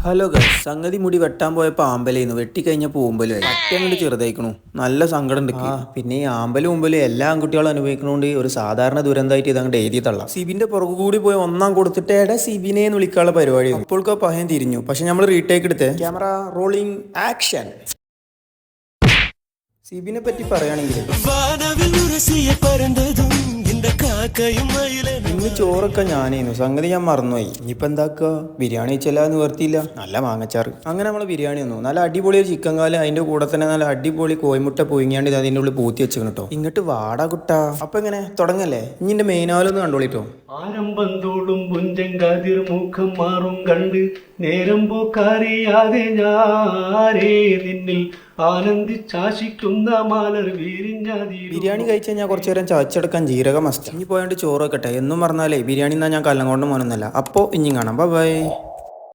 Hello guys, സംഗതി മുടി വെട്ടാൻ പോയപ്പോൾ ആമ്പലേന്ന് വെട്ടിക്കഴിഞ്ഞ പൂമ്പലും അങ്ങോട്ട് ചെറുതായിക്കണു. നല്ല സങ്കടം ഉണ്ട്. പിന്നെ ഈ ആമ്പലും ഉമ്പലും എല്ലാ ആൺകുട്ടികളും അനുഭവിക്കണോണ്ട് ഒരു സാധാരണ ദുരന്തമായിട്ട് ഇതങ്ങോട്ട് എഴുതി തള്ളാം. സിബിന്റെ പുറകു കൂടി പോയി ഒന്നാം കൊടുത്തിട്ട് സിബിനെ എന്ന് വിളിക്കാനുള്ള പരിപാടി. അപ്പോഴൊക്കെ പഹയൻ തിരിഞ്ഞു. പക്ഷെ നമ്മൾ റീടേക്ക് എടുത്തേ. Camera rolling action. സിബിനെ പറ്റി പറയുകയാണെങ്കിൽ ഇന്ന് ചോറൊക്കെ ഞാനേന്നു. സംഗതി ഞാൻ മറന്നുപോയി. ഇനിയിപ്പോൾ എന്താക്കുക, ബിരിയാണി വെച്ചല്ല നിവർത്തിയില്ല. നല്ല മാങ്ങച്ചാറ്. അങ്ങനെ നമ്മൾ ബിരിയാണി വന്നു. നല്ല അടിപൊളി ഒരു ചിക്കൻ കാല്, അതിന്റെ കൂടെ തന്നെ നല്ല അടിപൊളി കോയിമുട്ട പൊയിങ്ങാണ്ട് ഇത് അതിൻ്റെ ഉള്ളിൽ പൂത്തി വെച്ചു കേട്ടോ. ഇങ്ങോട്ട് വാടാ കുട്ടാ. അപ്പൊ എങ്ങനെ തുടങ്ങല്ലേ? ഇനി എന്റെ മെയിനാലൊന്ന് കണ്ടോളിട്ടോ. ആരംഭം തോളും പുഞ്ചങ്കാതിർ മുഖം മാറും കണ്ട് നേരം പോക്കറിയാതെ ഞാരേ നിന്നിൽ ആനന്ദിച്ചാശിക്കുന്ന മാലർ വീരിഞ്ഞാതി. ബിരിയാണി കഴിച്ച് കഴിഞ്ഞാൽ കുറച്ചു നേരം ചവച്ചെടുക്കാൻ ജീരക മസ്റ്റ്. ഇനി പോയാണ്ട് ചോറ് വെക്കട്ടെ. എന്നും പറഞ്ഞാലേ ബിരിയാണി എന്നാ ഞാൻ കല്ലം കൊണ്ട് മോനൊന്നല്ല. അപ്പോൾ ഇനി കാണാം. ബൈ.